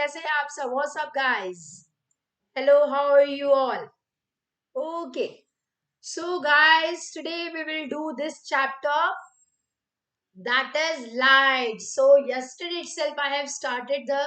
कैसे हैं आप सब? What's up guys? Hello, how are you all? Okay, so guys, today we will do this chapter, that is light. So yesterday itself I have started the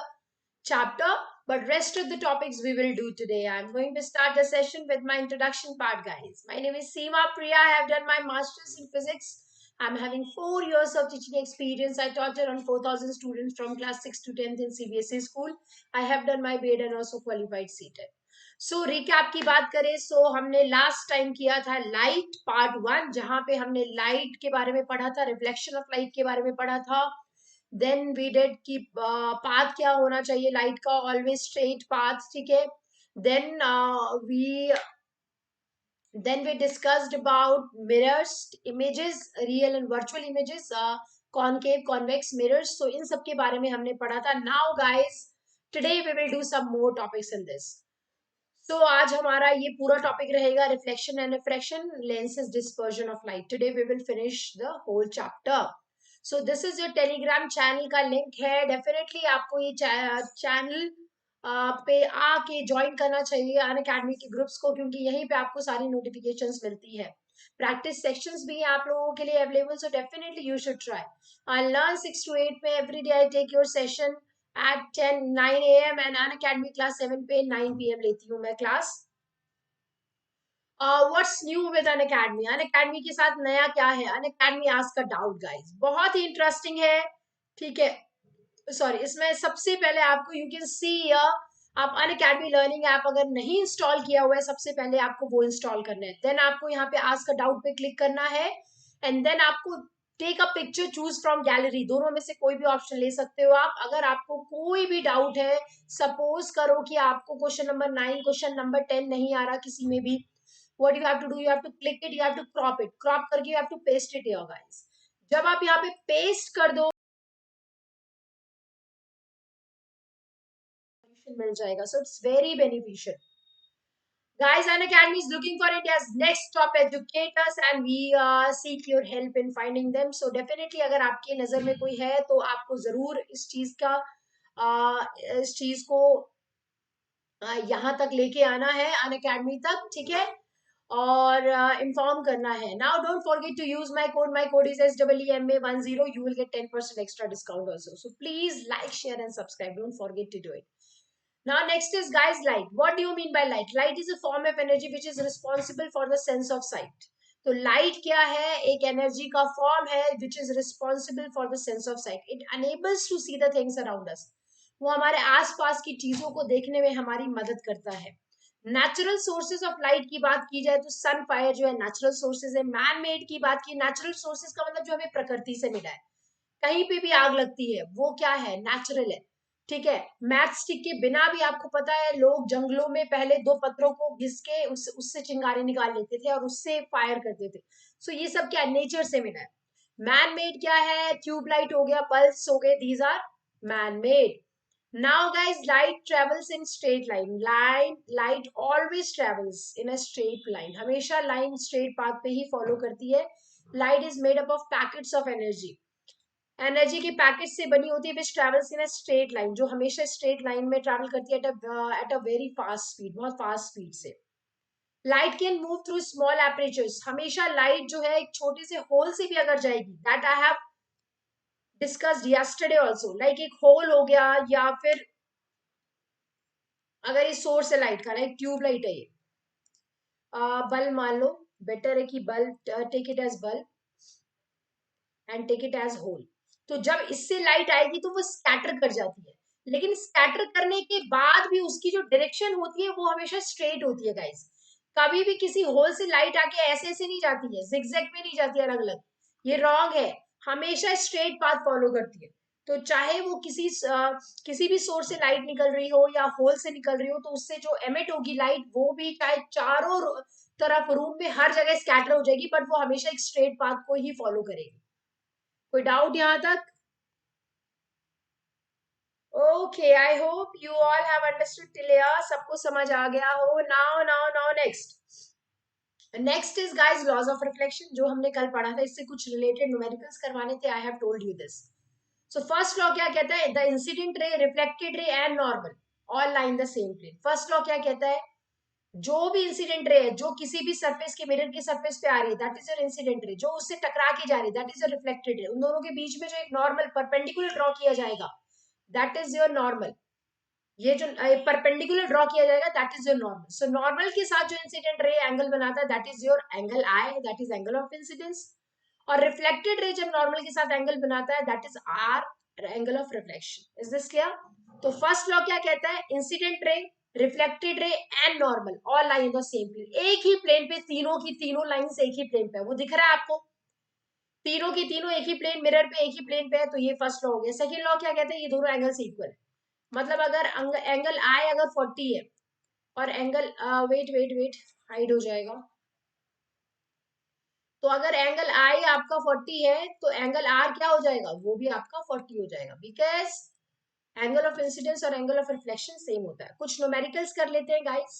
chapter, but rest of the topics we will do today. I'm going to start the session with my introduction part, guys. My name is Seema Priya. I have done my master's in physics. I'm having 4 years of teaching experience. I taught around 4,000 students from class 6 to 10th in CBSE school. I have done my B.Ed and also qualified CTET. So recap की बात करें, सो हमने last time किया था light part 1, जहां पे हमने light के बारे में पढ़ा था, रिफ्लेक्शन ऑफ लाइट के बारे में पढ़ा था. देन वी डिड की पाथ क्या होना चाहिए लाइट का, ऑलवेज स्ट्रेट पाथ. ठीक है. Then we we discussed about mirrors, images, real and virtual images, concave, convex mirrors. So इन सब के बारे में हमने पढ़ा था. Now guys, today we will do some more topics in this. So आज हमारा ये पूरा टॉपिक रहेगा reflection and refraction, lenses, dispersion of light. Today we will finish the whole chapter. So this is your Telegram channel का लिंक है. Definitely आपको ये चैनल पे आके ज्वाइन करना चाहिए अनअकैडमी के ग्रुप्स को, क्योंकि यहीं पे आपको सारी नोटिफिकेशंस मिलती है. प्रैक्टिस सेक्शंस भी आप लोगों के लिए available. So definitely you should try. I learn 6 to 8 में every day I take your session at 9 a.m. and Unacademy class 7 पे 9 p.m. लेती हूँ मैं class. What's new with Unacademy? Unacademy के साथ नया क्या है? Unacademy Ask a Doubt guys, बहुत ही इंटरेस्टिंग है. ठीक है. सॉरी, इसमें सबसे पहले आपको यू कैन सी आप Unacademy लर्निंग ऐप अगर नहीं इंस्टॉल किया हुआ है, सबसे पहले आपको वो इंस्टॉल करना है. देन आपको यहाँ पे आस्क अ डाउट पे क्लिक करना है एंड देन आपको take a picture, choose from gallery. दोनों में से कोई भी ऑप्शन ले सकते हो आप. अगर आपको कोई भी डाउट है, सपोज करो कि आपको क्वेश्चन नंबर 9, क्वेश्चन नंबर 10 नहीं आ रहा किसी में भी, what you have to do, you have to click it, you have to crop it. Crop करके you have to paste it here guys. जब आप यहाँ पे पेस्ट कर दो मिल जाएगा. So it's very beneficial. Guys, Unacademy is looking for India's next top educators and we seek your help in finding them. So definitely अगर आपकी नजर में कोई है तो आपको जरूर इस चीज को यहाँ तक लेके आना है, Unacademy तक. ठीक है. और इन्फॉर्म करना है. Now don't forget to use my code. My code is SEEMA10. You will get 10% extra discount also. So please like, share and subscribe. Don't forget to do it. Now next is guys light. What do you mean by light? Light is a form of energy which is responsible for the sense of sight. तो light क्या है? एक energy का form है which is responsible for the sense of sight. It enables to see the things around us. वो हमारे आसपास की चीजों को देखने में हमारी मदद करता है. नेचुरल सोर्सेज ऑफ लाइट की बात की जाए तो सन, फायर जो है नेचुरल सोर्सेज है. मैन मेड की बात की, नेचुरल सोर्सेज का मतलब जो हमें प्रकृति से मिला है. कहीं पे भी आग लगती है, वो क्या है? नेचुरल है. ठीक है. मैच स्टिक के बिना भी आपको पता है लोग जंगलों में पहले 2 पत्थरों को घिस के उससे चिंगारी निकाल लेते थे और उससे फायर करते थे. सो ये सब क्या नेचर से मिला है. मैन मेड क्या है? ट्यूबलाइट हो गया, बल्ब्स हो गए, these are man made. Now guys, light travels in straight line. Light always travels in a straight line. हमेशा लाइन स्ट्रेट पाथ पे ही फॉलो करती है. Light is made up of packets of energy. Energy के packet से बनी होती है which travels in a straight line, जो हमेशा स्ट्रेट लाइन में ट्रैवल करती है at a very fast speed, बहुत फास्ट स्पीड से. Light can move through small apertures. हमेशा लाइट जो है एक छोटे से होल से भी अगर जाएगी, that I have discussed yesterday also. Like एक होल हो गया, या फिर अगर ये सोर्स है लाइट का, लाइक ट्यूब लाइट है ये, बल्ब मान लो, बेटर है कि bulb, take it as bulb and take it as hole. तो जब इससे लाइट आएगी तो वो स्कैटर कर जाती है, लेकिन स्कैटर करने के बाद भी उसकी जो डायरेक्शन होती है वो हमेशा स्ट्रेट होती है गाइस. कभी भी किसी होल से लाइट आके ऐसे ऐसे नहीं जाती है, जिगजैग में नहीं जाती है अलग अलग. ये रॉन्ग है. हमेशा स्ट्रेट पाथ फॉलो करती है. तो चाहे वो किसी भी सोर्स से लाइट निकल रही हो या होल से निकल रही हो, तो उससे जो एमिट होगी लाइट, वो भी चाहे चारों तरफ रूम में हर जगह स्कैटर हो जाएगी, बट वो हमेशा एक स्ट्रेट पाथ को ही फॉलो करेगी. कोई डाउट यहां तक? Okay, I hope you all have understood till here. सबको समझ आ गया हो. Now next is guys laws of reflection, जो हमने कल पढ़ा था. इससे कुछ रिलेटेड न्यूमेरिकल्स करवाने थे. I have told you this. So first law क्या कहता है, the incident ray, reflected ray and normal all lie in the same plane. First law क्या कहता है, जो भी इंसिडेंट रे है, जो किसी भी सरफेस के मिरर की सरफेस पे आ रही है, that is your incident ray. जो उससे टकरा के जा रही है, that is your reflected ray. उन दोनों के बीच में जो एक नॉर्मल परपेंडिकुलर ड्रॉ किया जाएगा, दैट इज योर नॉर्मल। ये जो परपेंडिकुलर ड्रॉ किया जाएगा, that is your normal. So normal के साथ जो इंसिडेंट रे एंगल बनाता है, that is your angle I, that is angle of incidence. और रिफ्लेक्टेड रे जब नॉर्मल के साथ एंगल बनाता है, that is R, angle of reflection. Is this clear? तो फर्स्ट लॉ क्या कहता है, incident ray, reflected ray and normal all lie in the same plane. एक ही प्लेन पे तीनों की तीनों लाइंस एक ही प्लेन पे है, वो दिख रहा है आपको, तीनों की तीनों एक ही प्लेन, मिरर पे एक ही प्लेन पे है। तो ये फर्स्ट लॉ हो गया। सेकंड लॉ क्या कहते हैं, ये दोनों एंगल्स इक्वल है। मतलब अगर एंगल आई अगर 40 है और angle wait wait wait hide हो जाएगा, तो अगर एंगल आई आपका 40 है तो एंगल आर क्या हो जाएगा, वो भी आपका 40 हो जाएगा, बिकॉज एंगल ऑफ इंसिडेंस और एंगल ऑफ रिफ्लेक्शन सेम होता है। कुछ न्यूमेरिकल्स कर लेते हैं गाइस,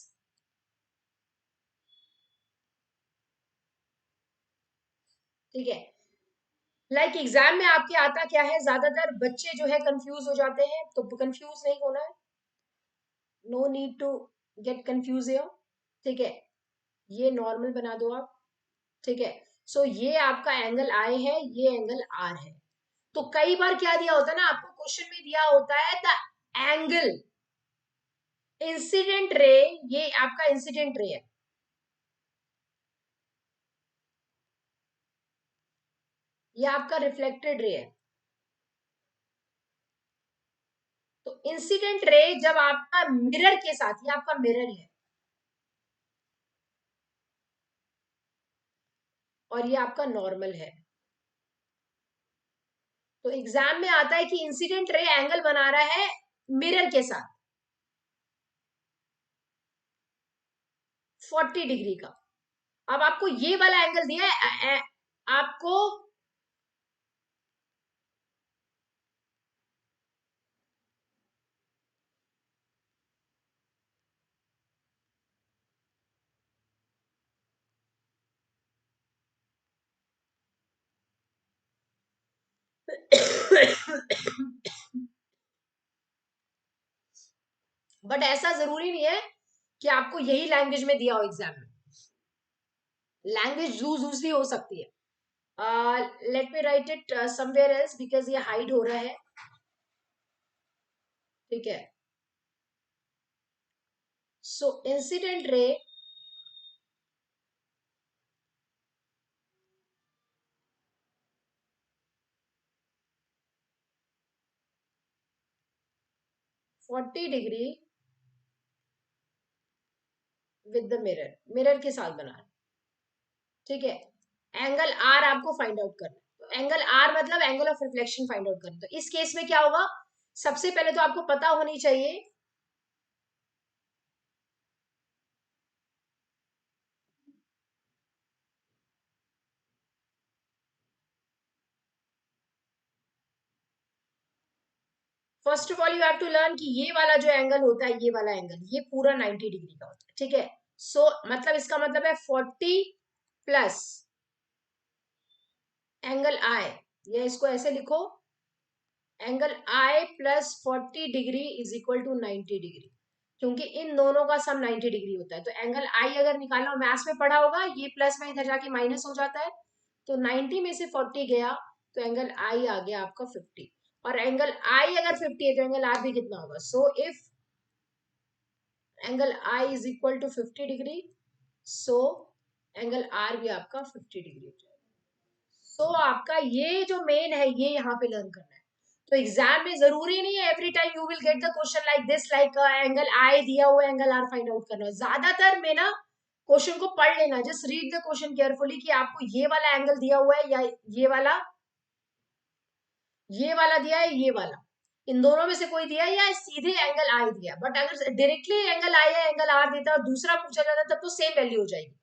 ठीक है। लाइक एग्जाम में आपके आता क्या है, ज्यादातर बच्चे जो है कंफ्यूज हो जाते हैं, तो कंफ्यूज नहीं होना है, no need to get confuse here, ठीक है। ये नॉर्मल बना दो आप, ठीक है। सो ये आपका एंगल आई है, ये एंगल आर है। तो कई बार क्या दिया होता है ना, आपको क्वेश्चन में दिया होता है द एंगल इंसिडेंट रे, ये आपका इंसिडेंट रे है, ये आपका रिफ्लेक्टेड रे है। तो इंसिडेंट रे जब आपका मिरर के साथ, ये आपका मिरर है और ये आपका नॉर्मल है, तो एग्जाम में आता है कि इंसिडेंट रे एंगल बना रहा है मिरर के साथ 40 डिग्री का। अब आपको ये वाला एंगल दिया है, आपको बट ऐसा जरूरी नहीं है कि आपको यही लैंग्वेज में दिया हो एग्जाम में, लैंग्वेज दूसरी हो सकती है। Let me write it somewhere else, because ये हाइड हो रहा है, ठीक है। So incident ray 40 degree with the mirror, mirror के साथ बना रहा, ठीक है। एंगल आर आपको फाइंड आउट करना है, तो एंगल आर मतलब angle of reflection find out करना। तो इस केस में क्या होगा, सबसे पहले तो आपको पता होनी चाहिए, first of all you have to learn कि ये वाला जो एंगल होता है, ये वाला एंगल, ये पूरा 90 डिग्री का होता है, ठीक है। सो मतलब इसका मतलब है 40 प्लस एंगल आई, या इसको ऐसे लिखो, angle I plus 40 degree is equal to 90 degree, क्योंकि इन दोनों का सम 90 डिग्री होता है। तो एंगल आई अगर निकालना, मैथ्स में पढ़ा होगा, ये प्लस में इधर जाके माइनस हो जाता है, तो 90 में से 40 गया, तो एंगल आई आ गया आपका 50। और एंगल आई अगर 50 है तो एंगल आर भी कितना होगा, so if angle I is equal to 50 degree, so angle R भी आपका 50 डिग्री हो जाएगा। सो आपका ये जो मेन है, ये यहाँ पे लर्न करना है। तो एग्जाम में जरूरी नहीं है every time you will get the question like this, like angle I दिया हुआ एंगल आर फाइंड आउट करना है। ज्यादातर में ना क्वेश्चन को पढ़ लेना, just read the question carefully कि आपको ये वाला एंगल दिया हुआ है या ये वाला, ये वाला दिया है, ये वाला, इन दोनों में से कोई दिया है, या सीधे एंगल आई दिया। बट अगर डायरेक्टली एंगल आई या एंगल आर देता और दूसरा पूछा जाता, तब तो सेम वैल्यू हो जाएगी।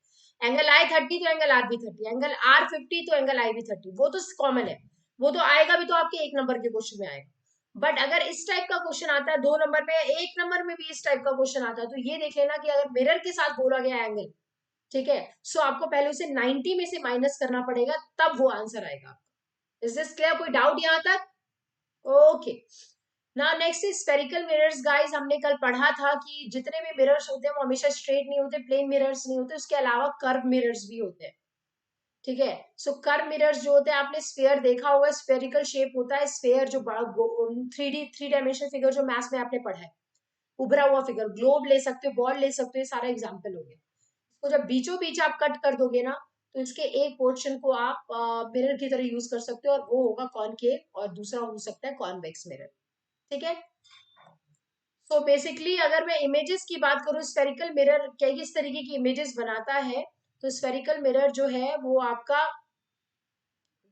एंगल आई 30 तो एंगल आर भी 30, एंगल आर 50 तो एंगल आई भी 30, वो तो कॉमन है, वो तो आएगा भी, तो आपके एक नंबर के क्वेश्चन में आएगा। बट अगर इस टाइप का क्वेश्चन आता है 2 नंबर में, 1 नंबर में भी इस टाइप का क्वेश्चन आता है, तो ये देख लेना कि अगर मिरर के साथ बोला गया एंगल, ठीक है, सो आपको पहले उसे 90 में से माइनस करना पड़ेगा, तब वो आंसर आएगा। Is this clear? कोई डाउट यहाँ तक? ओके, ना next is spherical mirrors guys. हमने कल पढ़ा था कि जितने भी मिरर्स होते हैं वो हमेशा स्ट्रेट नहीं होते, प्लेन मिरर्स नहीं होते, उसके अलावा कर्व मिरर्स भी होते हैं। ठीक है, सो कर्व मिरर्स जो होते हैं, आपने स्फेयर देखा होगा, स्फेरिकल शेप होता है स्फेयर, जो बड़ा 3 डायमेंशनल फिगर जो मैथ्स में आपने पढ़ा है, उभरा हुआ फिगर, ग्लोब ले सकते हो, बॉल ले सकते हो, सारा एग्जाम्पल हो गया। तो जब बीचों बीच आप कट कर दोगे ना, तो इसके एक पोर्शन को आप मिरर की तरह यूज कर सकते हो, और वो होगा कॉनकेव, और दूसरा हो सकता है कॉन्वेक्स मिरर। ठीक है, सो बेसिकली अगर मैं इमेजेस की बात करूं, स्फेरिकल मिरर क्या किस तरीके की इमेजेस बनाता है, तो स्फेरिकल मिरर जो है वो आपका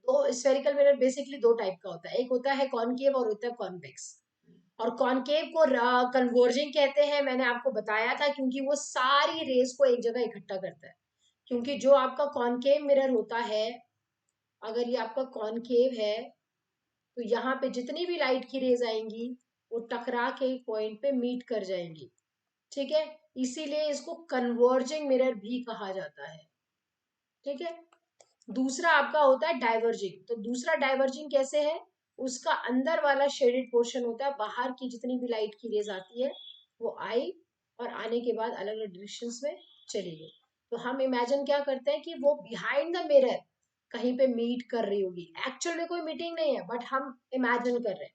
दो, स्फेरिकल मिरर बेसिकली दो टाइप का होता है, एक होता है कॉनकेव और होता है कॉन्वेक्स। और कॉनकेव को कन्वर्जिंग कहते हैं, मैंने आपको बताया था, क्योंकि वो सारी रेस को एक जगह इकट्ठा करता है। क्योंकि जो आपका कॉनकेव मिरर होता है, अगर ये आपका कॉनकेव है, तो यहाँ पे जितनी भी लाइट की रेज आएंगी वो टकरा के एक पॉइंट पे मीट कर जाएंगी। ठीक है, इसीलिए इसको कन्वर्जिंग मिरर भी कहा जाता है। ठीक है, दूसरा आपका होता है डाइवर्जिंग। तो दूसरा डाइवर्जिंग कैसे है, उसका अंदर वाला शेडेड पोर्शन होता है, बाहर की जितनी भी लाइट की रेज आती है वो आई, और आने के बाद अलग अलग डायरेक्शन में चली गई। तो हम इमेजिन क्या करते हैं कि वो बिहाइंड द मिरर कहीं पे मीट कर रही होगी, एक्चुअल में कोई मीटिंग नहीं है, बट हम इमेजिन कर रहे हैं,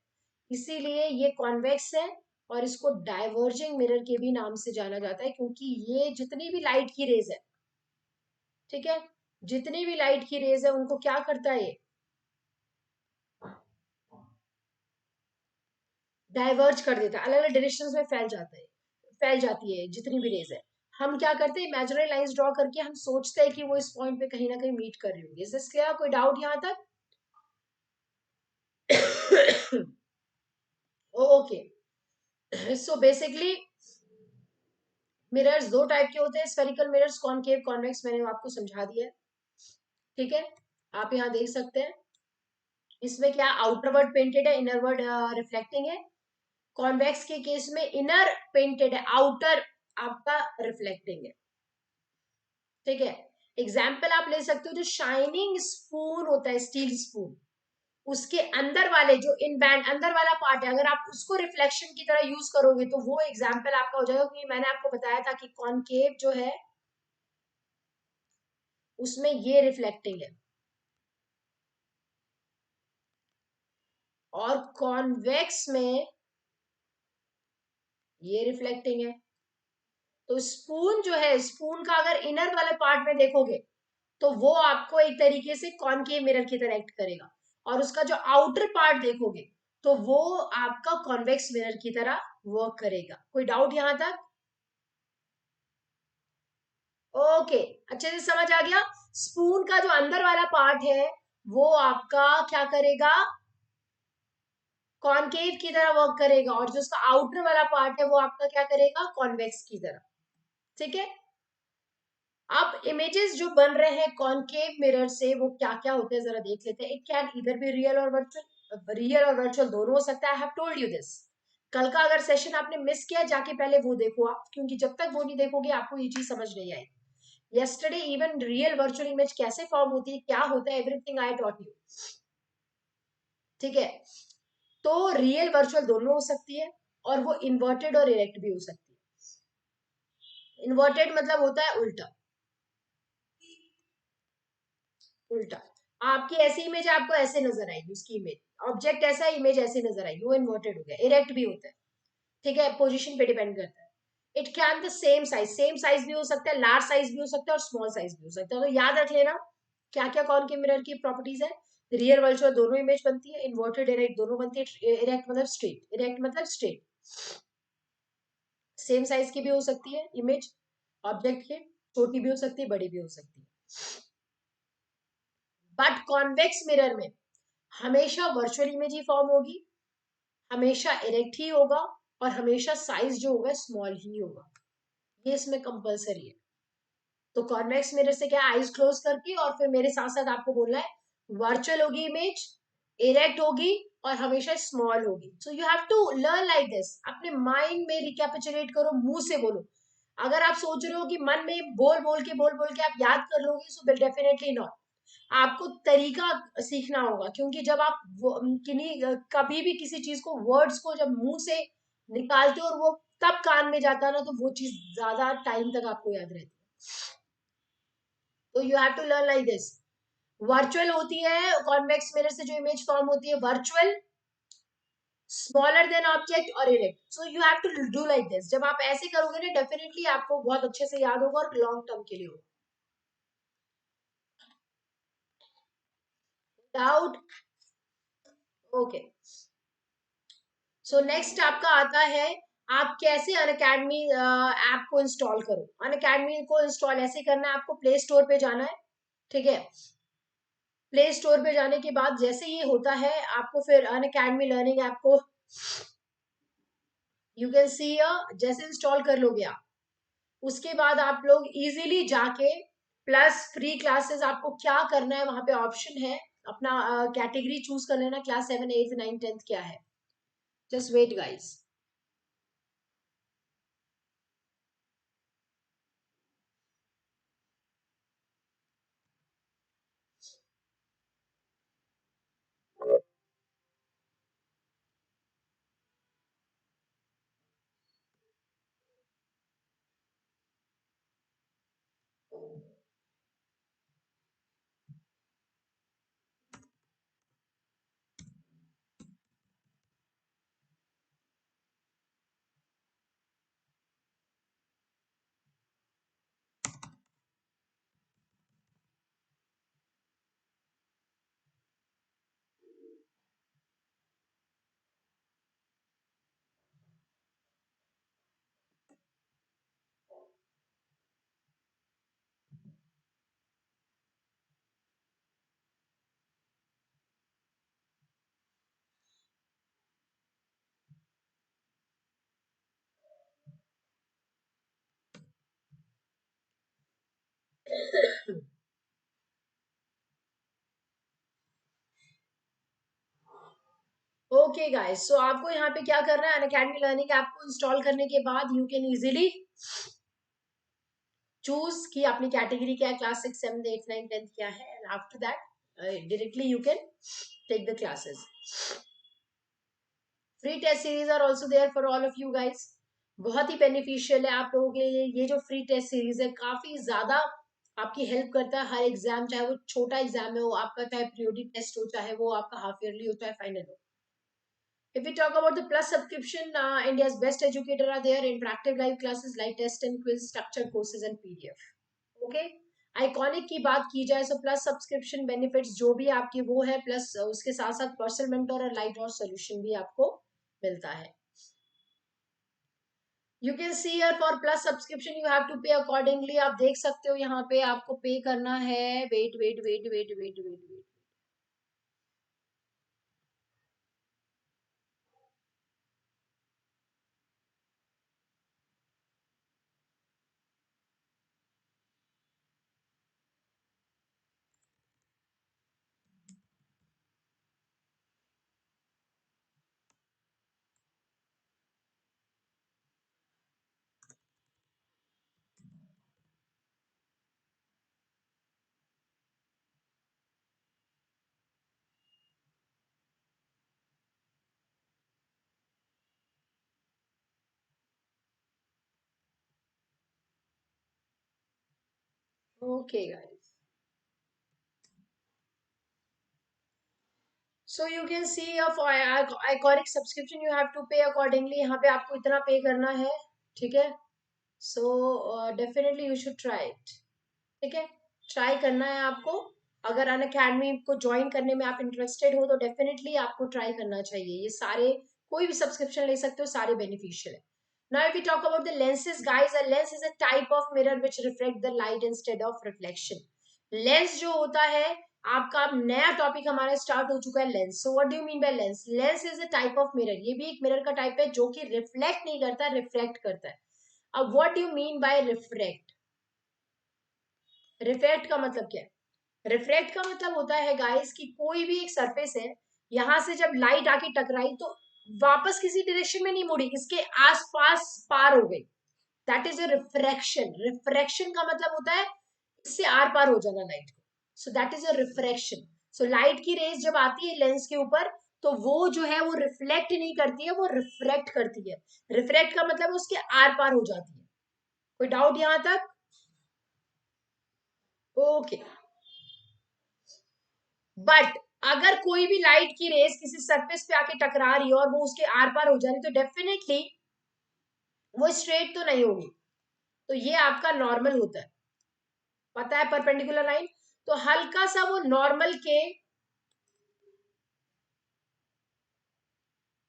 इसीलिए ये कॉन्वेक्स है। और इसको डाइवर्जिंग मिरर के भी नाम से जाना जाता है, क्योंकि ये जितनी भी लाइट की रेज है, ठीक है, जितनी भी लाइट की रेज है उनको क्या करता है, डाइवर्ज कर देता है, अलग अलग डायरेक्शन में फैल जाता है, फैल जाती है जितनी भी रेज है। हम क्या करते हैं, इमेजिनरी लाइंस ड्रॉ करके हम सोचते हैं कि वो इस पॉइंट पे कहीं ना कहीं मीट कर रही होगी। इज दिस क्लियर, कोई डाउट यहाँ तक? ओके, सो बेसिकली मिरर्स दो टाइप के होते हैं, स्फेरिकल मिरर्स, कॉनकेव, कॉन्वेक्स, मैंने आपको समझा दिया है। ठीक है, आप यहाँ देख सकते हैं, इसमें क्या आउटर वर्ड पेंटेड है, इनर वर्ड रिफ्लेक्टिंग है। कॉन्वेक्स के केस में इनर पेंटेड है, आउटर आपका रिफ्लेक्टिंग है। ठीक है, एग्जाम्पल आप ले सकते हो, जो शाइनिंग स्पून होता है, स्टील स्पून, उसके अंदर वाले जो इन बैंड अंदर वाला पार्ट है, अगर आप उसको रिफ्लेक्शन की तरह यूज करोगे तो वो एग्जाम्पल आपका हो जाएगा। क्योंकि मैंने आपको बताया था कि कॉनकेव जो है उसमें ये रिफ्लेक्टिंग है, और कॉन्वेक्स में ये रिफ्लेक्टिंग है। तो स्पून जो है, स्पून का अगर इनर वाले पार्ट में देखोगे तो वो आपको एक तरीके से कॉनकेव मिरर की तरह एक्ट करेगा, और उसका जो आउटर पार्ट देखोगे तो वो आपका कॉन्वेक्स मिरर की तरह वर्क करेगा। कोई डाउट यहां तक? ओके, अच्छे से समझ आ गया। स्पून का जो अंदर वाला पार्ट है वो आपका क्या करेगा, कॉनकेव की तरह वर्क करेगा, और जो उसका आउटर वाला पार्ट है वो आपका क्या करेगा, कॉन्वेक्स की तरह। ठीक है, अब इमेजेस जो बन रहे हैं कॉनकेव मिरर से वो क्या क्या होते हैं जरा देख लेते हैं। इट कैन इधर भी रियल और वर्चुअल, रियल और वर्चुअल दोनों हो सकता है। आई हैव टोल्ड यू दिस। कल का अगर सेशन आपने मिस किया, जाके पहले वो देखो आप, क्योंकि जब तक वो नहीं देखोगे आपको ये चीज समझ नहीं आएगी। Yesterday even real virtual image कैसे फॉर्म होती है, क्या होता है, एवरीथिंग आई टॉट यू। ठीक है, तो रियल वर्चुअल दोनों हो सकती है, और वो इन्वर्टेड और इरेक्ट भी हो सकती है। इन्वर्टेड मतलब होता है उल्टा, उल्टा। आपकी ऐसी इमेज आपको ऐसे नजर आएगी, उसकी इमेज ऑब्जेक्ट ऐसा, इमेज ऐसे नजर आएगी, वो इन्वर्टेड हो गया। इरेक्ट भी होता है, ठीक है, पोजीशन पे डिपेंड करता है। It can the same size भी हो सकता है, लार्ज साइज भी हो सकता है, और स्मॉल साइज भी हो सकता है। तो याद रख लेना क्या क्या कौन के मिरर की प्रॉपर्टीज है। रियल वर्चुअल दोनों इमेज बनती है, इन्वर्टेड इरेक्ट दोनों बनती है। इरेक्ट मतलब स्ट्रेट, इरेक्ट मतलब स्ट्रेट। सेम साइज की भी हो सकती है इमेज ऑब्जेक्ट के, छोटी भी हो सकती है, बड़ी भी हो सकती है। बट कॉन्वेक्स मिरर में हमेशा वर्चुअल इमेज ही फॉर्म होगी, हमेशा इरेक्ट ही होगा, और हमेशा साइज जो होगा स्मॉल ही होगा। ये इसमें कंपलसरी है। तो कॉन्वेक्स मिरर से क्या, आईज क्लोज करके और फिर मेरे साथ साथ आपको बोलना है वर्चुअल होगी इमेज, इरेक्ट होगी, और हमेशा स्मॉल होगी। So you have to learn like this, अपने माइंड में रिकैपिचुलेट करो, मुंह से बोलो। अगर आप सोच रहे हो कि मन में बोल बोल के आप याद कर लोगे, सो डेफिनेटली नॉट। आपको तरीका सीखना होगा, क्योंकि जब आप किन्हीं कभी भी किसी चीज को वर्ड्स को जब मुंह से निकालते हो और वो तब कान में जाता है ना, तो वो चीज ज्यादा टाइम तक आपको याद रहती है। तो you have to learn like this. Virtual होती है, कॉन्वेक्स मिरर से जो इमेज फॉर्म होती है वर्चुअल, स्मॉलर देन ऑब्जेक्ट और erect. So you have to do like this. जब आप ऐसे करोगे ना, डेफिनेटली आपको बहुत अच्छे से याद होगा और लॉन्ग टर्म के लिए होगा। डाउट? ओके। सो नेक्स्ट आपका आता है, आप कैसे अनअकैडमी ऐप को इंस्टॉल करो। अनअकैडमी को इंस्टॉल ऐसे करना है, आपको प्ले स्टोर पे जाना है, ठीक है। प्ले स्टोर पे जाने के बाद जैसे ये होता है, आपको फिर अनअकैडमी लर्निंग ऐप को यू कैन सी जैसे इंस्टॉल कर लोगे आप, उसके बाद आप लोग इजीली जाके प्लस फ्री क्लासेस, आपको क्या करना है वहां पे ऑप्शन है, अपना कैटेगरी चूज कर लेना, क्लास 7 8 9 10 क्या है। Just wait guys. Okay guys, so आपको यहाँ पे क्या करना है, अनअकैडमी लर्निंग ऐप को इंस्टॉल करने के बाद यू कैन इजीली चूज कि अपनी कैटेगरी क्या है, क्लास 6 7 8 9 10 क्या है, and after that directly you can take the classes. Free test series are also there for all of you guys. बहुत ही बेनिफिशियल है आप लोगों के लिए ये जो फ्री टेस्ट सीरीज है, काफी ज्यादा आपकी हेल्प करता है हर एग्जाम, चाहे वो छोटा एग्जाम है, वो आपका चाहे पीरियोडिक टेस्ट हो, चाहे वो आपका हाफ ईयरली हो, चाहे फाइनल हो। If we talk about the Plus subscription, India's best educator are there, interactive live classes, live test and quiz, structured courses and PDF. Okay. Iconic की बात की जाए तो प्लस सब्सक्रिप्शन बेनिफिट्स जो भी आपकी वो है, प्लस उसके साथ साथ पर्सनल मेंटर और लाइट और सोल्यूशन भी आपको मिलता है। You can see here for plus subscription you have to pay accordingly. आप देख सकते हो यहाँ पे आपको पे करना है। Wait wait wait wait wait wait wait. Okay guys, so you can see iconic subscription you have to pay accordingly. यहाँ पे आपको इतना पे करना है, ठीक है। So definitely you should try it, ठीक है। ट्राई करना है आपको। अगर अन अकेडमी को ज्वाइन करने में आप इंटरेस्टेड हो तो डेफिनेटली आपको ट्राई करना चाहिए। ये सारे कोई भी सब्सक्रिप्शन ले सकते हो, सारे बेनिफिशियल है। Now if we talk about the lenses guys, a lens is a type of mirror which reflect the light instead of reflection. Lens जो होता है आपका, अब नया टॉपिक हमारा स्टार्ट हो चुका है, lens. So what do you mean by lens? Lens is a type of mirror. ये भी एक मिरर का टाइप है जो कि रिफ्लेक्ट नहीं करता, रिफ्लेक्ट करता है। अब what do you mean by refract? Reflect का मतलब क्या है? रिफ्लेक्ट का मतलब होता है गाइस कि कोई भी एक सरफेस है, यहां से जब लाइट आके टकराई तो वापस किसी डायरेक्शन में नहीं मुड़ी, इसके आसपास पार हो गई। That is a refraction. Refraction का मतलब होता है इससे आर पार हो जाना लाइट को। So that is a refraction. So light की रेज जब आती है लेंस के ऊपर तो वो जो है वो रिफ्लेक्ट नहीं करती है, वो रिफ्रैक्ट करती है. रिफ्रैक्ट का मतलब उसके आर पार हो जाती है. कोई डाउट यहां तक? ओके. बट अगर कोई भी लाइट की रेज किसी सरफेस पे आके टकरा रही है और वो उसके आर पार हो जा रही है तो डेफिनेटली वो स्ट्रेट तो नहीं होगी. तो ये आपका नॉर्मल होता है. पता है परपेंडिकुलर लाइन. तो हल्का सा वो नॉर्मल के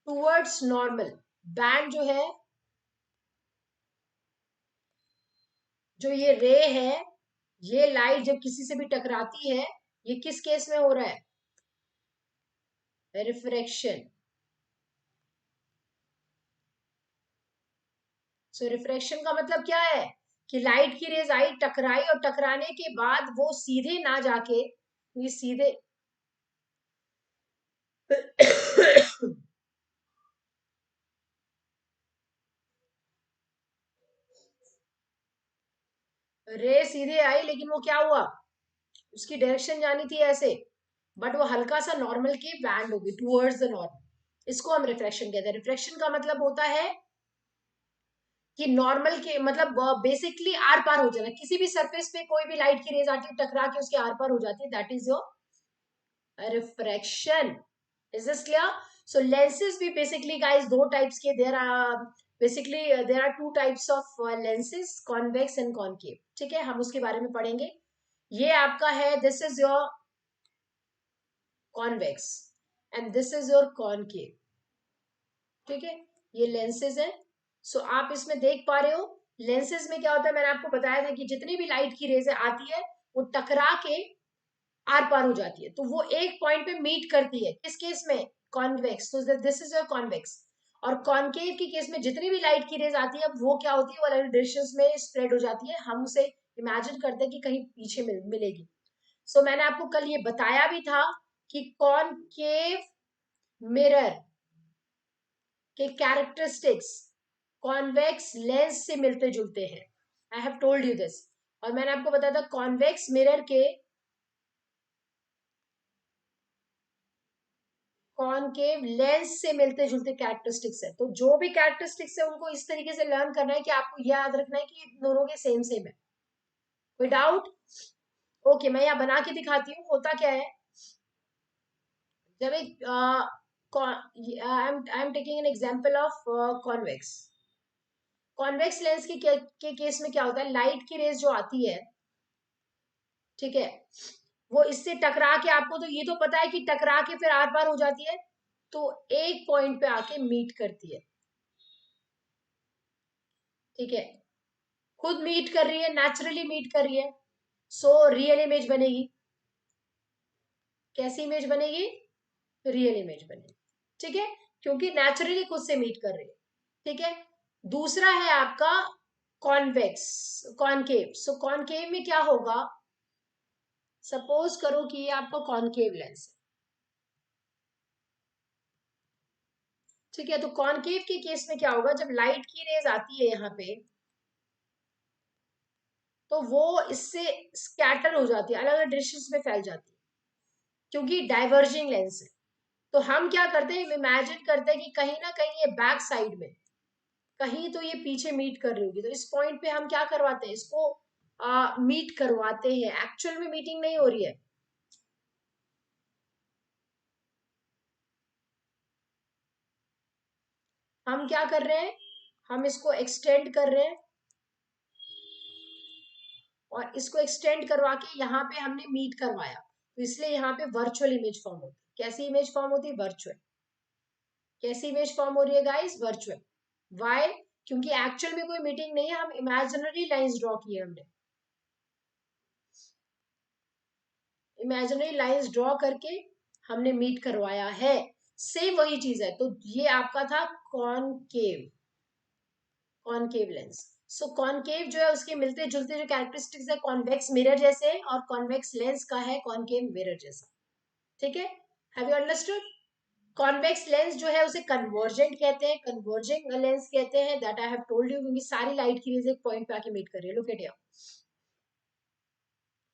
टूवर्ड्स नॉर्मल बैंड जो है, जो ये रे है, ये लाइट जब किसी से भी टकराती है, ये किस केस में हो रहा है? रिफ्रैक्शन. सो रिफ्रैक्शन का मतलब क्या है कि लाइट की रेज आई, टकराई और टकराने के बाद वो सीधे ना जाके ये सीधे रे सीधे आई लेकिन वो क्या हुआ, उसकी डायरेक्शन जानी थी ऐसे, बट वो हल्का सा नॉर्मल की बैंड होगी टूवर्ड्स द नॉर्मल. इसको हम रिफ्रैक्शन कहते हैं. रिफ्रैक्शन का मतलब होता है कि नॉर्मल के मतलब बेसिकली आर पार हो जाना. किसी भी सरफेस पे कोई भी लाइट की रेज आती है, टकरा के उसके आर पार हो जाती है, that is your refraction. Is this clear? So lenses भी बेसिकली गाइस दो टाइप्स के there are. Basically there are two types of lenses, convex and concave. ठीक है, हम उसके बारे में पढ़ेंगे. ये आपका है, this is your convex and this is your concave. ठीक है, ये लेंसेज है. सो आप इसमें देख पा रहे हो लेंसेज में क्या होता है. मैंने आपको बताया था कि जितनी भी लाइट की रेज आती है वो टकरा के आर पार हो जाती है, तो वो एक पॉइंट पे मीट करती है. किस केस में? कॉन्वेक्स. तो दिस इज योर कॉन्वेक्स. और कॉनकेव की केस में जितनी भी लाइट की रेज आती है वो क्या होती है, वो अलग डायरेक्शंस में स्प्रेड हो जाती है. हम उसे इमेजिन करते हैं कि कहीं पीछे मिलेगी. सो मैंने आपको कल ये बताया भी था कि कॉनकेव मिरर के कैरेक्टरिस्टिक्स कॉन्वेक्स लेंस से मिलते जुलते हैं. आई हैव टोल्ड यू दिस. और मैंने आपको बताया था कॉन्वेक्स मिरर के कॉनकेव लेंस से मिलते जुलते कैरेक्टरिस्टिक्स है. तो जो भी कैरेक्टरिस्टिक्स है उनको इस तरीके से लर्न करना है कि आपको याद रखना है कि दोनों के सेम सेम है. कोई डाउट? ओके, मैं यहाँ बना के दिखाती हूँ होता क्या है. जब एक I am taking an example of convex. Convex lens के केस में क्या होता है, लाइट की रेज जो आती है, ठीक है, वो इससे टकरा के, आपको तो ये तो पता है कि टकरा के फिर आर पार हो जाती है, तो एक पॉइंट पे आके मीट करती है. ठीक है, खुद मीट कर रही है, नेचुरली मीट कर रही है. सो रियल इमेज बनेगी. कैसी इमेज बनेगी? रियल इमेज बनेगी. ठीक है, क्योंकि नेचुरली खुद से मीट कर रही है. ठीक है. दूसरा है आपका कॉन्वेक्स कॉनकेव. सो कॉनकेव में क्या होगा, सपोज करो कि ये आपका कॉनकेव लेंस है. ठीक है, तो कॉनकेव के केस में क्या होगा, जब लाइट की रेज आती है यहाँ पे तो वो इससे स्कैटर हो जाती है, अलग अलग डायरेक्शंस में फैल जाती है, क्योंकि डाइवर्जिंग लेंस है. तो हम क्या करते हैं, इमेजिन करते हैं कि कहीं ना कहीं ये बैक साइड में कहीं तो ये पीछे मीट कर रही होगी. तो इस पॉइंट पे हम क्या करवाते हैं, इसको मीट करवाते हैं. एक्चुअल में मीटिंग नहीं हो रही है. हम क्या कर रहे हैं, हम इसको एक्सटेंड कर रहे हैं और इसको एक्सटेंड करवा के यहाँ पे हमने मीट करवाया, तो इसलिए यहाँ पे वर्चुअल इमेज फॉर्म होती है. कैसी इमेज फॉर्म होती है? वर्चुअल. कैसी इमेज फॉर्म हो रही है गाइस? वर्चुअल. वाई? क्योंकि एक्चुअल में कोई मीटिंग नहीं है, हम इमेजिनरी लाइंस ड्रॉ किए. हमने इमेजिनरी लाइंस ड्रॉ करके हमने मीट करवाया है. सेम वही चीज है. तो ये आपका था कॉनकेव, कॉनकेव लेंस. सो कॉनकेव जो है उसके मिलते जुलते जो कैरेक्टरिस्टिक्स है, कॉन्वेक्स मिरर जैसे, और कॉन्वेक्स लेंस का है कॉनकेव मिरर जैसा. ठीक है, have you understood? Convex lens जो है उसे कन्वर्जेंट कहते हैं, कन्वर्जिंग लेंस कहते हैं. That I have told you, क्योंकि सारी लाइट की रेज एक पॉइंट पे आके मीट कर रही है. Look at here.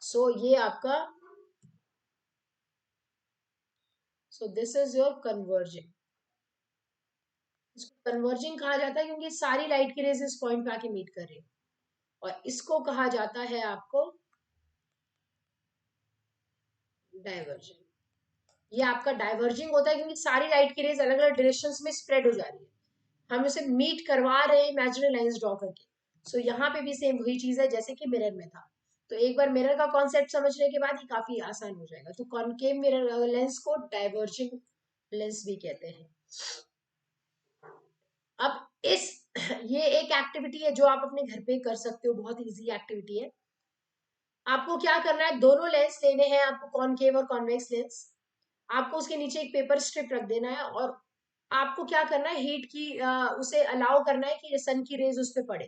सो ये आपका सो दिस इज योर कन्वर्जिंग। इसको कन्वर्जिंग कहा जाता है क्योंकि सारी लाइट की रेज इस पॉइंट पे आके मीट कर रही है। और इसको कहा जाता है आपको डाइवर्जिंग। ये आपका डाइवर्जिंग होता है क्योंकि सारी लाइट की रेज अलग अलग डायरेक्शन में स्प्रेड हो जा रही है, हम उसे मीट करवा रहे हैं इमेजिनरी लाइंस ड्रॉ करके। सो यहाँ पे भी सेम वही चीज है जैसे कि मिरर में था। तो एक बार मिरर का कॉन्सेप्ट समझने के बाद ही काफी आसान हो जाएगा। तो कॉनकेव मिरर लेंस को डाइवर्जिंग लेंस भी कहते हैं। अब इस ये एक एक्टिविटी है जो आप अपने घर पे कर सकते हो, बहुत इजी एक्टिविटी है। आपको क्या करना है, दोनों लेंस लेने हैं आपको, कॉनकेव और कॉन्वेक्स लेंस। आपको उसके नीचे एक पेपर स्ट्रिप रख देना है और आपको क्या करना है, हीट की उसे अलाउ करना है कि सन की रेज उस पर पड़े।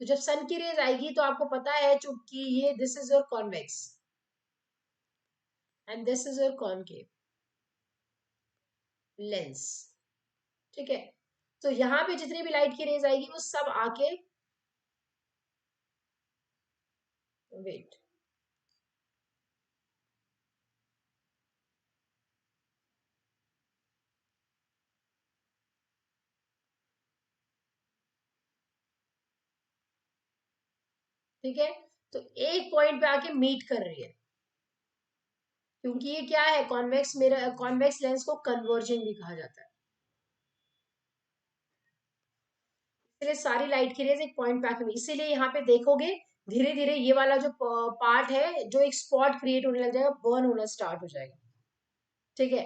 तो जब सन की रेज आएगी तो आपको पता है कि ये this is your convex and this is your concave lens. ठीक है, तो यहाँ पे जितनी भी लाइट की रेज आएगी वो सब आके, वेट, ठीक है, तो एक पॉइंट पे आके मीट कर रही है क्योंकि ये क्या है, कॉन्वेक्स मिरर, कॉन्वेक्स लेंस को कन्वर्जिंग भी कहा जाता है। इसलिए सारी लाइट की रेज एक पॉइंट पे आके, इसीलिए यहाँ पे देखोगे धीरे धीरे ये वाला जो पार्ट है, जो एक स्पॉट क्रिएट होने लग जाएगा, बर्न होना स्टार्ट हो जाएगा। ठीक है,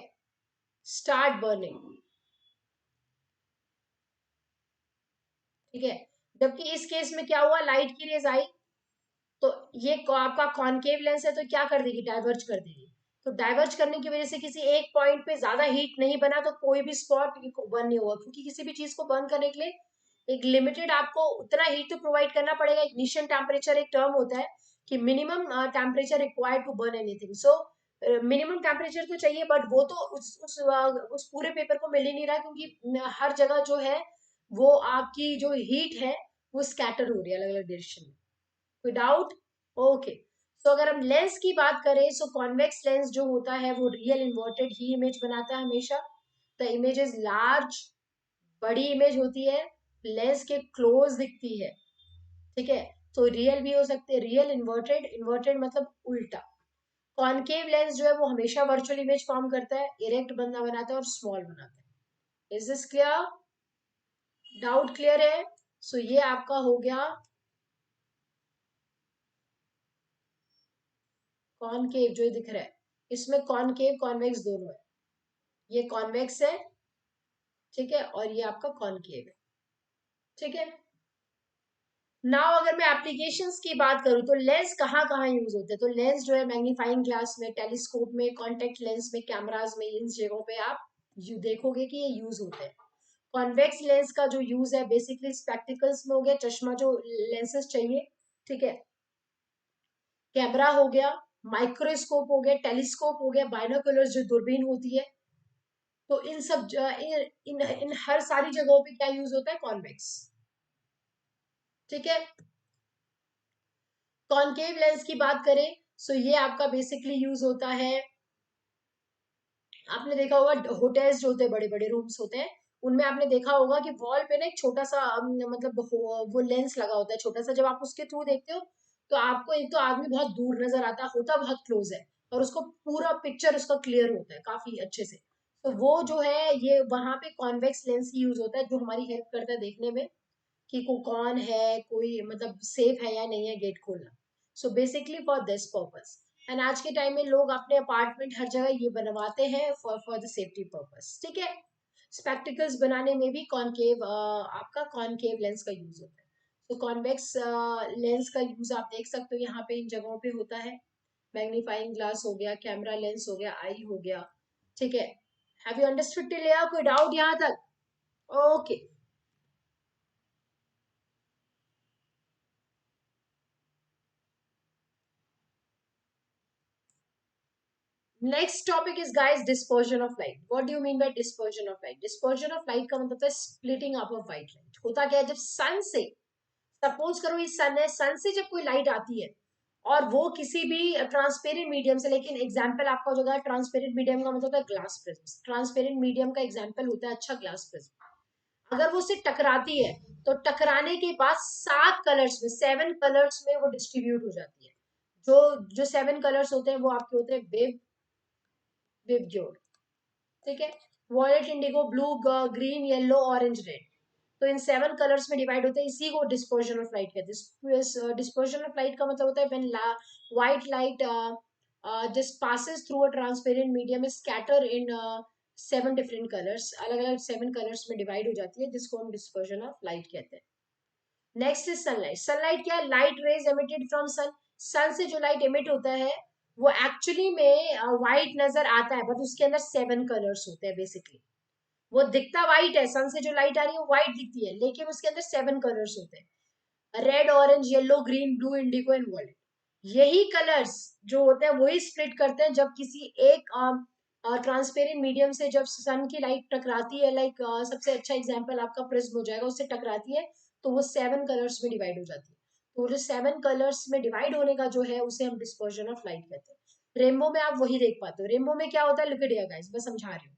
स्टार्ट बर्निंग। ठीक है, जबकि इस केस में क्या हुआ, लाइट की रेज आई तो ये आपका कॉनकेव लेंस है तो क्या कर देगी, डाइवर्ज कर देगी। तो डाइवर्ज करने की वजह से किसी एक पॉइंट पे ज्यादा हीट नहीं बना तो कोई भी स्पॉट बर्न नहीं हुआ, क्योंकि किसी भी चीज को बर्न करने के लिए एक लिमिटेड आपको उतना हीट तो प्रोवाइड करना पड़ेगा। इग्निशन टेम्परेचर एक टर्म होता है कि minimum temperature required to burn anything. So minimum temperature तो चाहिए, बट वो तो उस पूरे पेपर को मिल ही नहीं रहा क्योंकि हर जगह जो है वो आपकी जो हीट है वो स्कैटर हो रही है अलग अलग डायरेक्शन में। कोई डाउट? ओके। सो अगर हम लेंस की बात करें, सो कॉन्वेक्स लेंस जो होता है वो रियल इन्वर्टेड ही इमेज बनाता है हमेशा। द इमेज इज लार्ज, बड़ी इमेज होती है, लेंस के क्लोज दिखती है। ठीक है, तो रियल भी हो सकते हैं, रियल इन्वर्टेड, इन्वर्टेड मतलब उल्टा। कॉनकेव लेंस जो है वो हमेशा वर्चुअल इमेज फॉर्म करता है, इरेक्ट बंदा बनाता है और स्मॉल बनाता है। Is this clear? Doubt clear है? सो ये आपका हो गया कॉनकेव जो दिख रहा है, इसमें कॉनकेव कॉन्वेक्स दोनों है। ये कॉन्वेक्स है, ठीक है, और ये आपका कॉनकेव है। ठीक है, नाउ अगर मैं एप्लीकेशंस की बात करूं तो लेंस कहाँ कहाँ यूज होते हैं, तो लेंस जो है मैग्नीफाइंग ग्लास में, टेलीस्कोप में, कॉन्टेक्ट लेंस में, कैमराज में, इन जगहों पे आप देखोगे कि ये यूज होते हैं। कॉन्वेक्स लेंस का जो यूज है बेसिकली स्पेक्टिकल्स में हो गया, चश्मा जो लेंसेज चाहिए, ठीक है, कैमरा हो गया, माइक्रोस्कोप हो गया, टेलीस्कोप हो गया, बाइनोकुलर्स जो दूरबीन होती है। तो इन सब इन हर सारी जगहों पे क्या यूज होता है, कॉन्वेक्स। ठीक है, कॉनकेव लेंस की बात करें सो ये आपका बेसिकली यूज होता है, आपने देखा होगा होटल्स जो होते हैं, बड़े बड़े रूम्स होते हैं, उनमें आपने देखा होगा कि वॉल पे ना एक छोटा सा मतलब वो लेंस लगा होता है छोटा सा, जब आप उसके थ्रू देखते हो तो आपको एक तो आदमी बहुत दूर नजर आता है, होता बहुत क्लोज है, और उसको पूरा पिक्चर उसका क्लियर होता है काफी अच्छे से। तो वो जो है ये वहां पे कॉन्वेक्स लेंस ही यूज होता है जो हमारी हेल्प करता है देखने में कि कौन है, कोई मतलब सेफ है या नहीं है गेट खोलना। So basically for this purpose, and आज के टाइम में लोग अपने अपार्टमेंट हर जगह ये बनवाते हैं फॉर द सेफ्टी पर्पस। ठीक है, स्पेक्टिकल्स बनाने में भी कॉनकेव आपका कॉनकेव लेंस का यूज होता है। तो कॉन्वेक्स लेंस का यूज आप देख सकते हो यहाँ पे इन जगहों पे होता है, मैग्नीफाइंग ग्लास हो गया, कैमरा लेंस हो गया, आई हो गया। ठीक है, have you understood till here? कोई डाउट यहाँ तक? Okay, next topic is guys dispersion of light. What do you mean by dispersion of light? Dispersion of light का मतलब है splitting up of white light. होता क्या है, जब सन से, सपोज करो ये सन है, सन से जब कोई लाइट आती है और वो किसी भी ट्रांसपेरेंट मीडियम से, लेकिन एग्जाम्पल आपका हो जाएगा ट्रांसपेरेंट मीडियम का मतलब होता है ग्लास प्रिज्म। ट्रांसपेरेंट मीडियम का एग्जाम्पल होता है अच्छा ग्लास प्रिज्म। अगर वो उससे टकराती है तो टकराने के बाद 7 कलर्स में, 7 कलर्स में वो डिस्ट्रीब्यूट हो जाती है। जो जो 7 कलर्स होते हैं वो आपके होते हैं विव, विवग्योर, ठीक है। Violet, indigo, blue, green, yellow, orange, red. तो इन 7 कलर्स में डिवाइड होते हैं, इसी को डिस्पर्जन ऑफ लाइट कहते हैं। डिस्पर्जन ऑफ लाइट का मतलब होता है when white light just passes through a transparent medium is scatter in 7 different colors, अलग अलग 7 कलर्स में डिवाइड हो जाती है, जिसको हम डिस्पर्जन ऑफ लाइट कहते हैं। Next is sunlight. सनलाइट क्या है? Light rays emitted from sun. Sun से जो लाइट एमिट होता है वो एक्चुअली में व्हाइट नजर आता है, बट उसके अंदर 7 कलर्स होते हैं बेसिकली। वो दिखता व्हाइट है, सन से जो लाइट आ रही है वो व्हाइट दिखती है, लेकिन उसके अंदर 7 कलर्स होते हैं, red, orange, yellow, green, blue, indigo and violet. यही कलर्स जो होते हैं वही स्प्लिट करते हैं जब किसी एक ट्रांसपेरेंट मीडियम से जब सन की लाइट टकराती है, लाइक सबसे अच्छा एग्जांपल आपका प्रिज्म हो जाएगा, उससे टकराती है तो वो 7 कलर्स में डिवाइड हो जाती है। तो वो जो 7 कलर्स में डिवाइड होने का जो है उसे हम डिस्पर्जन ऑफ लाइट कहते हैं। रेनबो में आप वही देख पाते हो। रेनबो में क्या होता है, लुक एट हियर गाइस, मैं समझा रही हूँ।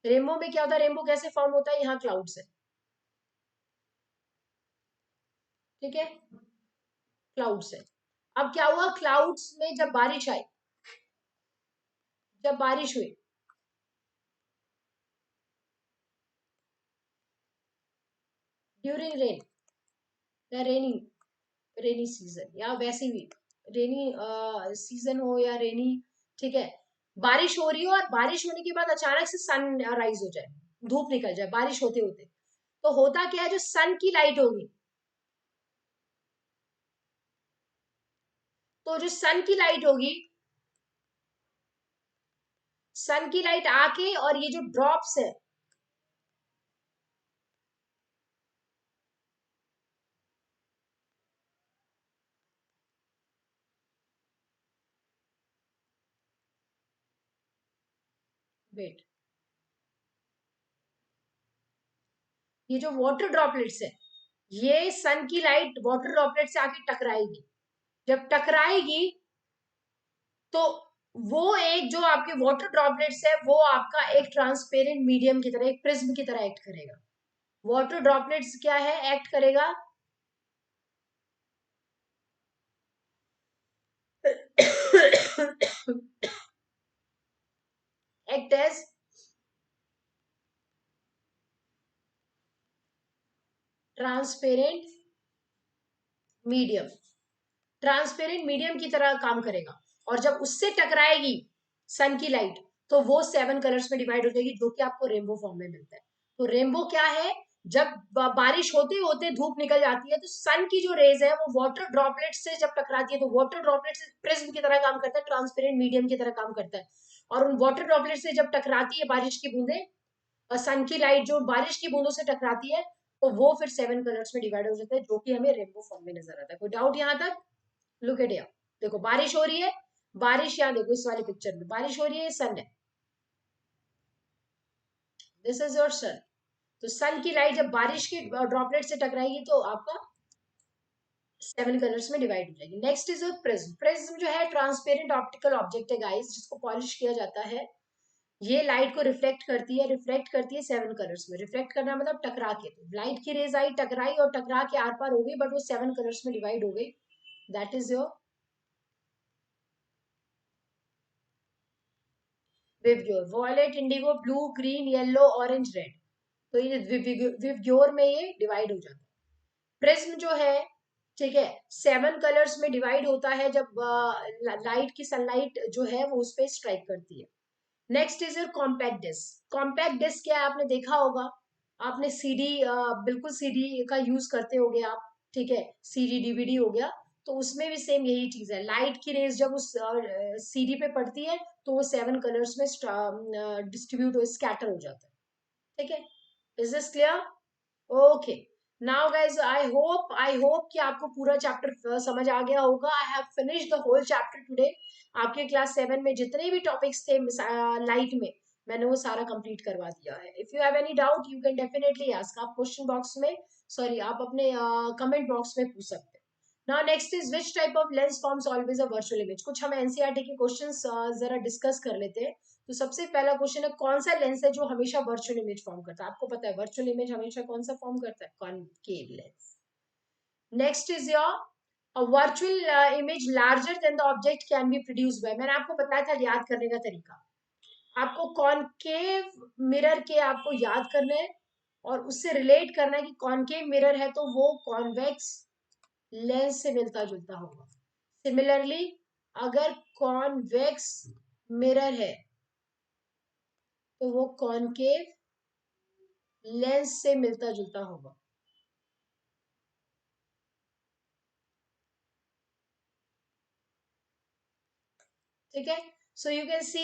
रेनबो में क्या होता है, रेनबो कैसे फॉर्म होता है, यहाँ क्लाउड्स है, ठीक है, क्लाउड्स है। अब क्या हुआ, क्लाउड्स में जब बारिश आई, जब बारिश हुई, ड्यूरिंग रेन या रेनी, रेनी सीजन या वैसे भी रेनी सीजन हो या रेनी, ठीक है, बारिश हो रही हो और बारिश होने के बाद अचानक से सन राइज हो जाए, धूप निकल जाए बारिश होते होते, तो होता क्या है, जो सन की लाइट होगी, तो जो सन की लाइट होगी, सन की लाइट आके और ये जो ड्रॉप्स है, वेट, ये जो वाटर ड्रॉपलेट्स है, ये सन की लाइट वाटर ड्रॉपलेट से आके टकराएगी। जब टकराएगी तो वो एक जो आपके वाटर ड्रॉपलेट्स है वो आपका एक ट्रांसपेरेंट मीडियम की तरह, एक प्रिज्म की तरह एक्ट करेगा। वाटर ड्रॉपलेट्स क्या है, एक्ट करेगा act as transparent medium, transparent medium की तरह काम करेगा। और जब उससे टकराएगी सन की लाइट तो वो 7 कलर्स में डिवाइड हो जाएगी, जो कि आपको रेनबो फॉर्म में मिलता है। तो रेनबो क्या है, जब बारिश होते होते धूप निकल जाती है तो सन की जो रेज है वो वाटर ड्रॉपलेट से जब टकराती है तो वाटर ड्रॉपलेट से प्रिज्म की तरह काम करता है, ट्रांसपेरेंट मीडियम की तरह काम करता है। और उन वाटर ड्रॉपलेट से जब टकराती है बारिश की बूंदे, और सन की लाइट जो बारिश की बूंदों से टकराती है, तो वो फिर 7 कलर्स में डिवाइड हो जाता है, जो कि हमें रेनबो फॉर्म में नजर आता है। कोई डाउट यहाँ तक? लुक एट हियर, देखो बारिश हो रही है, बारिश यहाँ देखो इस वाले पिक्चर में बारिश हो रही है, सन है, दिस इज योर सन। तो सन की लाइट जब बारिश की ड्रॉपलेट से टकराएगी तो आपका 7 कलर्स में डिवाइड हो जाएगी। Next is prism. प्रिज्म जो है ट्रांसपेरेंट ऑप्टिकल ऑब्जेक्ट है गाइस, जिसको पॉलिश किया जाता है। ये लाइट को रिफ्लेक्ट करती है, रिफ्लेक्ट करती है 7 कलर्स में। रिफ्लेक्ट करना मतलब टकरा के, तो लाइट की रेज आई, टकराई और टकरा के आर पार हो गई, बट वो 7 कलर्स में डिवाइड हो गई। दैट इज योर विवग्योर। Violet, indigo, blue, green, yellow, orange, red. तो ये विवग्योर में ये डिवाइड हो जाता है। प्रिज्म जो है, ठीक है, 7 कलर्स में डिवाइड होता है जब लाइट की सनलाइट जो है वो उस पर स्ट्राइक करती है। Next is your compact disc. Compact disc क्या है, आपने देखा होगा, आपने सीडी, बिल्कुल सीडी का यूज करते होगे आप, ठीक है, सीडी डीवीडी हो गया, तो उसमें भी सेम यही चीज है। लाइट की रेज जब उस सीडी पे पड़ती है तो वो 7 कलर्स में डिस्ट्रीब्यूट हो, स्कैटर हो जाता है, ठीक है। Is this clear? Okay, now guys I hope कि आपको पूरा चैप्टर समझ आ गया होगा। I have finished the whole chapter today. आपके क्लास 7 में जितने भी टॉपिक्स थे लाइट में, मैंने वो सारा कंप्लीट करवा दिया है। If you have any doubt you can definitely ask, आप क्वेश्चन बॉक्स में, सॉरी, आप अपने कमेंट बॉक्स में पूछ सकते हैं। Now next is which type of lens forms always a virtual image. कुछ हम एनसीईआरटी के क्वेश्चंस जरा डिस्कस कर लेते हैं। तो सबसे पहला क्वेश्चन है, कौन सा लेंस है जो हमेशा वर्चुअल इमेज फॉर्म करता है। आपको पता है वर्चुअल इमेज हमेशा कौन सा फॉर्म करता है, concave lens. Next is your a virtual image larger than the object can be produced by। मैंने आपको बताया था याद करने का तरीका, आपको कॉनकेव मिरर के आपको याद करना है और उससे रिलेट करना है कि कॉनकेव मिरर है तो वो कॉन्वेक्स लेंस से मिलता जुलता होगा। सिमिलरली अगर कॉन्वेक्स मिरर है तो वो कॉनकेव लेंस से मिलता जुलता होगा। ठीक है, सो यू कैन सी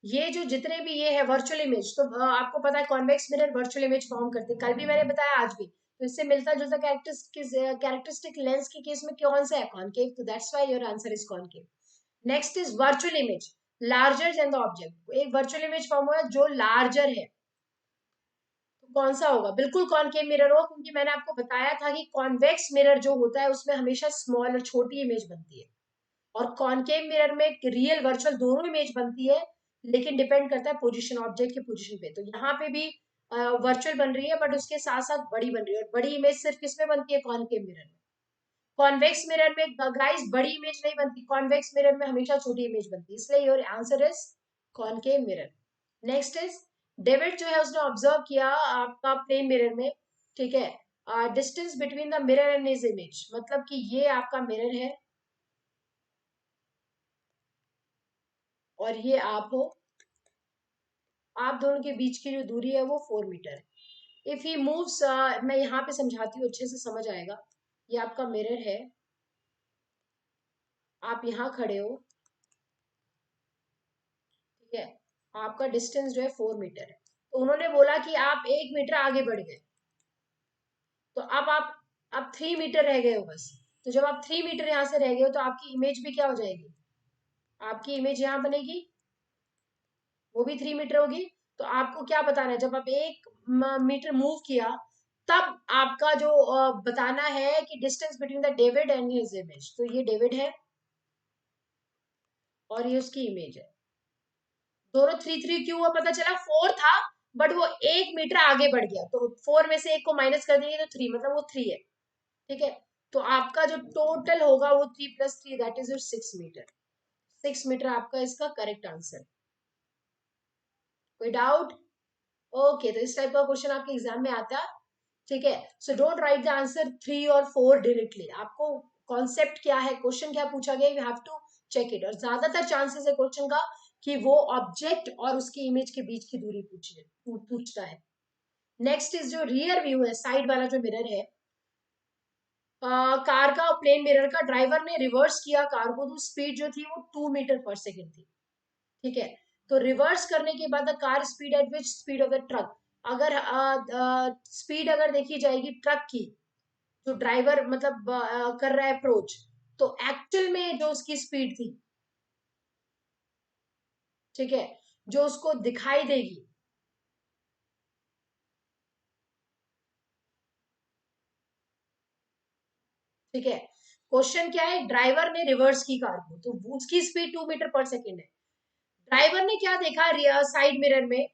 ये जो जितने भी ये है वर्चुअल इमेज, तो आपको पता है convex mirror virtual image form करते हैं, कल भी मैंने बताया आज भी। तो इससे मिलता जुलता कैरेक्टरिस्टिक लेंस के केस में कौन सा है, कॉनकेव, तो that's why your answer is concave. Next is virtual image larger than the object. एक वर्चुअल इमेज फॉर्म हुआ जो लार्जर है, तो कौन सा होगा, बिल्कुल कॉनकेव मिरर होगा, क्योंकि मैंने आपको बताया था कि कॉन्वेक्स मिरर जो होता है उसमें हमेशा स्मॉल और छोटी इमेज बनती है, और कॉनकेव मिरर में रियल वर्चुअल दोनों इमेज बनती है, लेकिन डिपेंड करता है पोजीशन, ऑब्जेक्ट की पोजीशन पे। तो यहाँ पे भी वर्चुअल बन रही है, बट उसके साथ साथ बड़ी बन रही है, और बड़ी इमेज सिर्फ किसमें बनती है, कॉनकेव मिरर में। कॉन्वेक्स मिरर में गाइस बड़ी इमेज नहीं बनती, कॉन्वेक्स मिरर में हमेशा छोटी इमेज बनती है, इसलिए your answer is concave mirror. Next is David जो है उसने ऑब्जर्व किया आपका प्लेन मिरर में, ठीक है, distance between the mirror and his image, मतलब कि ये आपका मिरर है और ये आप हो, आप दोनों के बीच की जो दूरी है वो 4 मीटर है। इफ ही मूव्स, मैं यहाँ पे समझाती हूँ अच्छे से समझ आएगा। ये आपका मिरर है, आप यहाँ खड़े हो, ठीक है, आपका डिस्टेंस जो है 4 मीटर है। तो उन्होंने बोला कि आप 1 मीटर आगे बढ़ गए, तो अब आप 3 मीटर रह गए हो बस। तो जब आप 3 मीटर यहाँ से रह गए हो तो आपकी इमेज भी क्या हो जाएगी, आपकी इमेज यहाँ बनेगी, वो भी 3 मीटर होगी। तो आपको क्या बताना है, जब आप 1 मीटर मूव किया तब आपका जो बताना है कि distance between the David and his image, तो ये डेविड है और ये उसकी इमेज है। दोनों 3 3 क्यों हुआ पता चला, 4 था बट वो 1 मीटर आगे बढ़ गया, तो 4 में से 1 को माइनस कर देंगे तो 3, मतलब वो 3 है। ठीक है, तो आपका जो टोटल होगा वो 3 + 3 that is your 6 metre. 6 metre आपका इसका करेक्ट आंसर। कोई डाउट? ओके, तो इस टाइप का क्वेश्चन आपके एग्जाम में आता है। ठीक है, so don't write the answer 3 और 4 डायरेक्टली, आपको कॉन्सेप्ट क्या है, क्वेश्चन क्या पूछा गया, you have to check it. और ज्यादातर चांसेस है क्वेश्चन का कि वो ऑब्जेक्ट और उसकी इमेज के बीच की दूरी पूछता है। नेक्स्ट इज जो रियर व्यू है, साइड वाला जो मिरर है कार का, प्लेन मिरर का, ड्राइवर ने रिवर्स किया कार को, तो स्पीड जो थी वो 2 मीटर पर सेकेंड थी। ठीक है, तो रिवर्स करने के बाद car speed at which speed of the truck, अगर स्पीड अगर देखी जाएगी ट्रक की, जो ड्राइवर मतलब कर रहा है अप्रोच, तो एक्चुअल में जो उसकी स्पीड थी, ठीक है, जो उसको दिखाई देगी, ठीक है, क्वेश्चन क्या है, ड्राइवर ने रिवर्स की कार को, तो उसकी स्पीड 2 मीटर पर सेकेंड है। ड्राइवर ने क्या देखा साइड मिरर में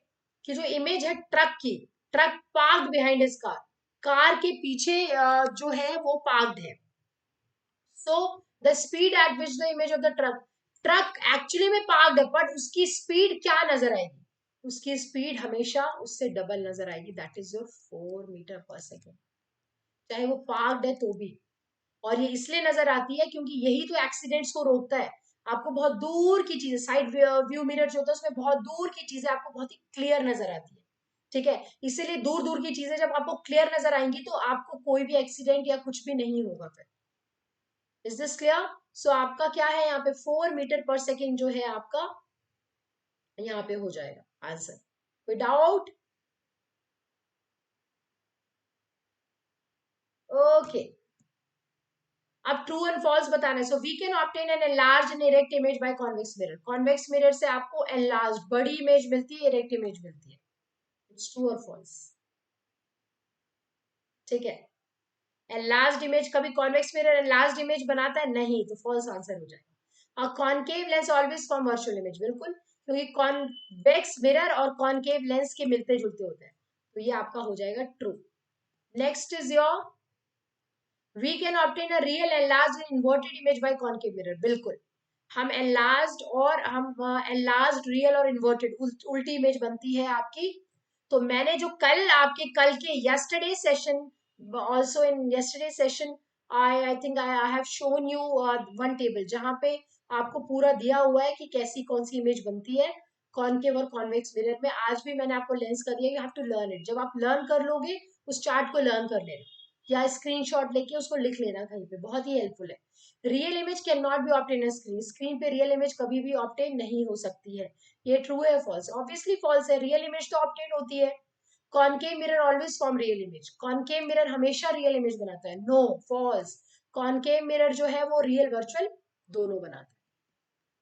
कि जो इमेज है ट्रक की, truck parked behind his car, car के पीछे जो है वो पार्क्ड है। So the speed at which the image of the truck, truck actually में पार्क्ड है बट उसकी स्पीड क्या नजर आएगी, उसकी स्पीड हमेशा उससे डबल नजर आएगी, दैट इज योर 4 मीटर पर सेकेंड, चाहे वो पार्क्ड है तो भी। और ये इसलिए नजर आती है क्योंकि यही तो एक्सीडेंट्स को रोकता है। आपको बहुत दूर की चीजें, साइड व्यू मिरर जो होता है उसमें बहुत दूर की चीजें आपको बहुत ही क्लियर नजर आती है। ठीक है, इसीलिए दूर दूर की चीजें जब आपको क्लियर नजर आएंगी तो आपको कोई भी एक्सीडेंट या कुछ भी नहीं होगा फिर। Is this clear? सो आपका क्या है यहाँ पे 4 मीटर पर सेकेंड जो है आपका यहाँ पे हो जाएगा आंसर। कोई डाउट? ओके, अब ट्रू एंड फॉल्स बताना है। So we can obtain an enlarge and erect image by convex mirror, convex mirror से आपको एनलार्ज बड़ी इमेज मिलती है, इरेक्ट इमेज मिलती है। इट्स ट्रू और फॉल्स। ठीक है, एनलार्ज्ड इमेज कभी कॉन्वेक्स मिरर एनलार्ज्ड इमेज बनाता है? नहीं, तो फॉल्स आंसर हो जाएगा। और concave lens always form virtual image, बिल्कुल, क्योंकि कॉन्वेक्स मिरर और कॉनकेव लेंस के मिलते जुलते होते हैं, तो ये आपका हो जाएगा true. Next is your, we can obtain a real enlarged inverted image by concave mirror, बिल्कुल, हम एनलार्ज्ड और हम एनलार्ज्ड रियल और इन्वर्टेड उल्टी इमेज बनती है आपकी। तो मैंने जो कल के yesterday session, also in yesterday session I think I have shown you one table जहां पे आपको पूरा दिया हुआ है कि कैसी कौन सी इमेज बनती है कॉनकेव और कॉन्वेक्स मिरर में। आज भी मैंने आपको लेंस कर दिया, you have to learn it. जब आप लर्न कर लोगे उस चार्ट को लर्न कर लेना, या स्क्रीनशॉट लेके उसको लिख लेना कहीं पे, बहुत ही हेल्पफुल है। Real image can not be obtain in screen, screen पे रियल इमेज कभी भी ऑब्टेन नहीं हो सकती है। ये ट्रू है फॉल्स? ऑब्वियसली फॉल्स है, रियल इमेज तो ऑब्टेन होती है। Concave mirror always form real image, concave mirror हमेशा रियल इमेज बनाता है। नो, फॉल्स, कॉनकेव मिरर जो है वो रियल वर्चुअल दोनों बनाता है।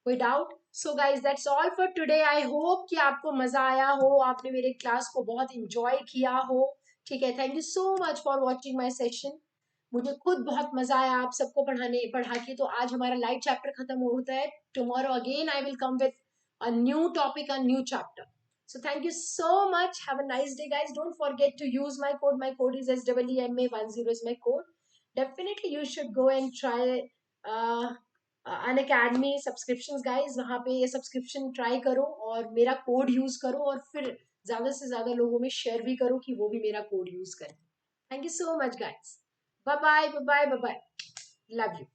कोई doubt? So guys that's all for today. I hope कि आपको मजा आया हो, आपने मेरे क्लास को बहुत इंजॉय किया हो। ठीक है, thank you so much for watching my session. मुझे खुद बहुत मजा आया आप सबको पढ़ा के। तो आज हमारा लाइव चैप्टर खत्म होता है। Tomorrow again I will come with a new topic, a new chapter. So thank you so much. Have a nice day, guys. Don't forget to use my code. My code is SWEMA10 is my code. Definitely you should go and try uh, Unacademy subscription guys, वहां पे ये subscription try करो और मेरा code use करो, और फिर ज्यादा से ज्यादा लोगों में शेयर भी करो कि वो भी मेरा कोड यूज करें। Thank you so much guys, bye bye bye bye bye, love you.